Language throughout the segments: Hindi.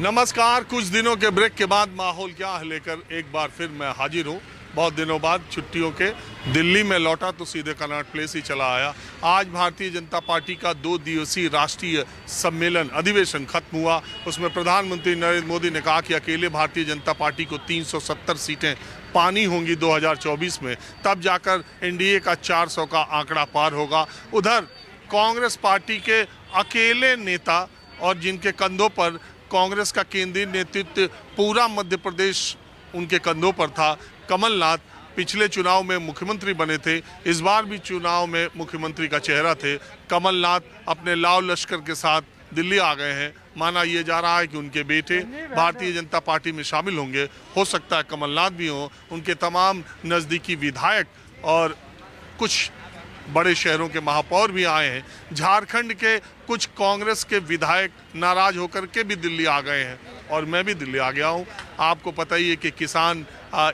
नमस्कार। कुछ दिनों के ब्रेक के बाद माहौल क्या है लेकर एक बार फिर मैं हाजिर हूँ। बहुत दिनों बाद छुट्टियों के दिल्ली में लौटा तो सीधे कनॉट प्लेस ही चला आया। आज भारतीय जनता पार्टी का 2 दिवसीय राष्ट्रीय सम्मेलन अधिवेशन खत्म हुआ। उसमें प्रधानमंत्री नरेंद्र मोदी ने कहा कि अकेले भारतीय जनता पार्टी को 370 सीटें पानी होंगी 2024 में, तब जाकर एनडीए का 400 का आंकड़ा पार होगा। उधर कांग्रेस पार्टी के अकेले नेता और जिनके कंधों पर कांग्रेस का केंद्रीय नेतृत्व पूरा मध्य प्रदेश उनके कंधों पर था, कमलनाथ पिछले चुनाव में मुख्यमंत्री बने थे, इस बार भी चुनाव में मुख्यमंत्री का चेहरा थे। कमलनाथ अपने लाव लश्कर के साथ दिल्ली आ गए हैं। माना यह जा रहा है कि उनके बेटे भारतीय जनता पार्टी में शामिल होंगे। हो सकता है कमलनाथ भी हों। उनके तमाम नज़दीकी विधायक और कुछ बड़े शहरों के महापौर भी आए हैं। झारखंड के कुछ कांग्रेस के विधायक नाराज होकर के भी दिल्ली आ गए हैं और मैं भी दिल्ली आ गया हूं। आपको पता ही है कि किसान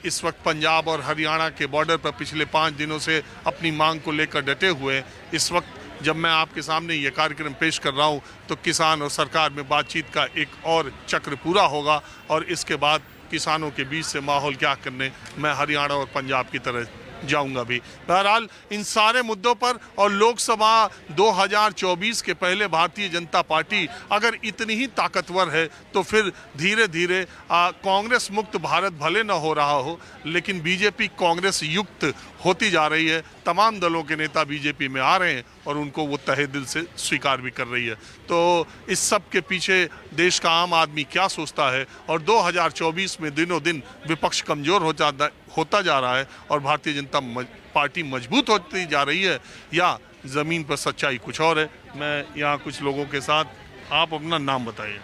इस वक्त पंजाब और हरियाणा के बॉर्डर पर पिछले 5 दिनों से अपनी मांग को लेकर डटे हुए हैं। इस वक्त जब मैं आपके सामने ये कार्यक्रम पेश कर रहा हूं तो किसान और सरकार में बातचीत का एक और चक्र पूरा होगा और इसके बाद किसानों के बीच से माहौल क्या करने मैं हरियाणा और पंजाब की तरह जाऊंगा भी। बहरहाल इन सारे मुद्दों पर और लोकसभा 2024 के पहले भारतीय जनता पार्टी अगर इतनी ही ताकतवर है तो फिर धीरे धीरे कांग्रेस मुक्त भारत भले न हो रहा हो, लेकिन बीजेपी कांग्रेस युक्त होती जा रही है। तमाम दलों के नेता बीजेपी में आ रहे हैं और उनको वो तहे दिल से स्वीकार भी कर रही है। तो इस सब के पीछे देश का आम आदमी क्या सोचता है और 2024 में दिनों दिन विपक्ष कमज़ोर होता जा रहा है और भारतीय जनता पार्टी मजबूत होती जा रही है या ज़मीन पर सच्चाई कुछ और है। मैं यहाँ कुछ लोगों के साथ, आप अपना नाम बताइए।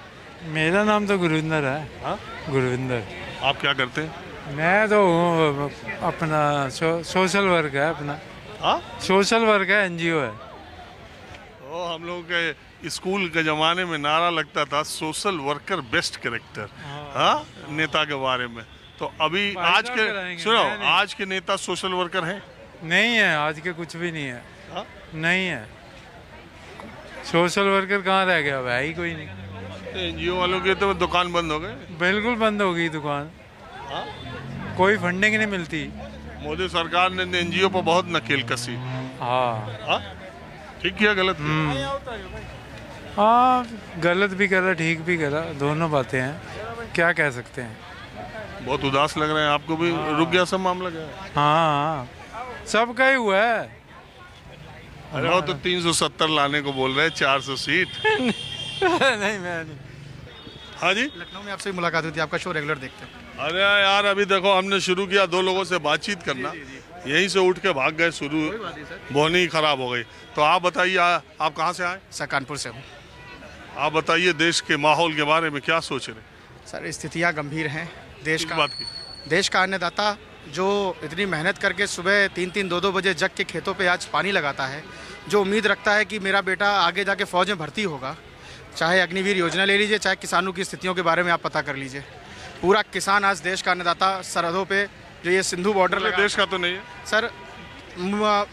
मेरा नाम तो गुरविंदर है। हाँ, गुरविंदर। आप क्या करते हैं? मैं तो अपना सोशल वर्क है अपना। हाँ, सोशल वर्क है, एनजीओ है। तो हम लोगों के स्कूल के ज़माने में नारा लगता था सोशल वर्कर बेस्ट कैरेक्टर। हाँ, नेता के बारे में। तो अभी आज के सुनो, आज के नेता सोशल वर्कर हैं? नहीं है, आज के कुछ भी नहीं है। हाँ? नहीं है। सोशल वर्कर कहाँ रह गया? भाई कोई नहीं। एनजीओ वालों के तो दुकान बंद हो गए। बिल्कुल बंद हो गई दुकान। हाँ? कोई फंडिंग नहीं मिलती। मोदी सरकार ने एनजीओ पर बहुत नकेल कसी। हाँ। हाँ? ठीक किया गलत? हाँ, गलत भी करा, ठीक भी करा, दोनों बातें हैं। क्या कह सकते हैं। बहुत उदास लग रहे हैं आपको भी। रुक गया सब मामला क्या? हाँ, सबका ही हुआ है। अरे वो तो 370 लाने को बोल रहे हैं, 400 सीट। नहीं, मैं नहीं। हाँ जी, लखनऊ में आपसे मुलाकात हुई थी, आपका शो रेगुलर देखते हैं। अरे यार अभी देखो हमने शुरू किया 2 लोगों से बातचीत करना, यहीं से उठ के भाग गए, शुरू बोनी ही खराब हो गई। तो आप बताइए, आप कहाँ से आए? सर कानपुर से हूँ। आप बताइए देश के माहौल के बारे में क्या सोच रहे? सर स्थितियाँ गंभीर हैं। किस बात की? देश का अन्नदाता जो इतनी मेहनत करके सुबह 3-3, 2-2 बजे जग के खेतों पे आज पानी लगाता है, जो उम्मीद रखता है कि मेरा बेटा आगे जाके फ़ौज में भर्ती होगा, चाहे अग्निवीर योजना ले लीजिए, चाहे किसानों की स्थितियों के बारे में आप पता कर लीजिए। पूरा किसान आज देश का अन्नदाता सरहदों पे जो ये सिंधु बॉर्डर लगा, देश का तो नहीं है सर।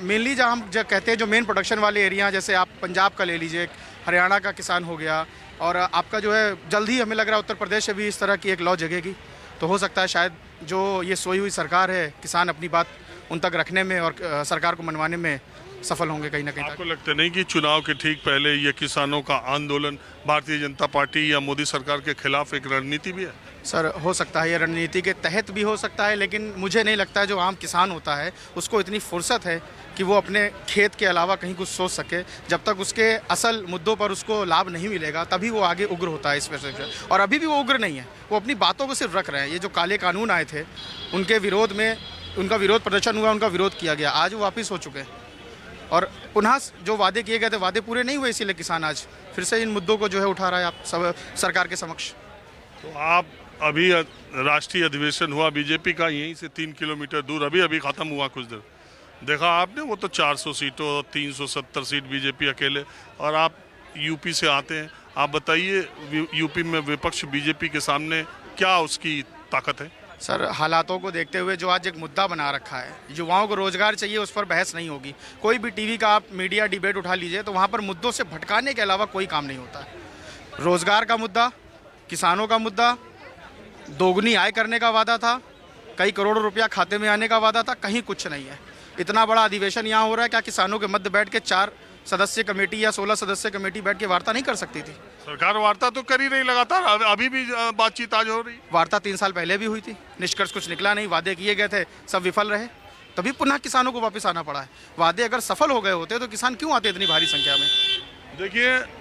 मेनली जहाँ हम जो कहते हैं जो मेन प्रोडक्शन वाले एरिया, जैसे आप पंजाब का ले लीजिए, हरियाणा का किसान हो गया, और आपका जो है जल्द ही हमें लग रहा है उत्तर प्रदेश से भी इस तरह की एक लॉ जगेगी। तो हो सकता है शायद जो ये सोई हुई सरकार है, किसान अपनी बात उन तक रखने में और सरकार को मनवाने में सफल होंगे कहीं ना कहीं। आपको लगता नहीं कि चुनाव के ठीक पहले ये किसानों का आंदोलन भारतीय जनता पार्टी या मोदी सरकार के खिलाफ एक रणनीति भी है? सर हो सकता है ये रणनीति के तहत भी हो सकता है, लेकिन मुझे नहीं लगता है जो आम किसान होता है उसको इतनी फुर्सत है कि वो अपने खेत के अलावा कहीं कुछ सोच सके। जब तक उसके असल मुद्दों पर उसको लाभ नहीं मिलेगा तभी वो आगे उग्र होता है इस वजह से। और अभी भी वो उग्र नहीं है, वो अपनी बातों को सिर्फ रख रहे हैं। ये जो काले कानून आए थे उनके विरोध में उनका विरोध प्रदर्शन हुआ, उनका विरोध किया गया, आज वो वापस हो चुके हैं और पुनः जो वादे किए गए थे वादे पूरे नहीं हुए, इसीलिए किसान आज फिर से इन मुद्दों को जो है उठा रहा है आप सब सरकार के समक्ष। तो आप अभी राष्ट्रीय अधिवेशन हुआ बीजेपी का यहीं से 3 किलोमीटर दूर, अभी खत्म हुआ कुछ देर, देखा आपने? वो तो 400 सीटों 370 सीट बीजेपी अकेले, और आप यूपी से आते हैं। आप बताइए यूपी में विपक्ष बीजेपी के सामने क्या उसकी ताकत है? सर हालातों को देखते हुए जो आज एक मुद्दा बना रखा है, युवाओं को रोजगार चाहिए, उस पर बहस नहीं होगी। कोई भी टीवी का आप मीडिया डिबेट उठा लीजिए तो वहाँ पर मुद्दों से भटकाने के अलावा कोई काम नहीं होता है। रोजगार का मुद्दा, किसानों का मुद्दा, दोगुनी आय करने का वादा था, कई करोड़ों रुपया खाते में आने का वादा था, कहीं कुछ नहीं है। इतना बड़ा अधिवेशन यहाँ हो रहा है, क्या किसानों के मध्य बैठ के 4 सदस्य कमेटी या 16 सदस्य कमेटी बैठ के वार्ता नहीं कर सकती थी? सरकार वार्ता तो कर ही रही लगातार, अभी भी बातचीत आज हो रही। वार्ता 3 साल पहले भी हुई थी, निष्कर्ष कुछ निकला नहीं, वादे किए गए थे, सब विफल रहे, तभी पुनः किसानों को वापस आना पड़ा है। वादे अगर सफल हो गए होते तो किसान क्यों आते इतनी भारी संख्या में? देखिए,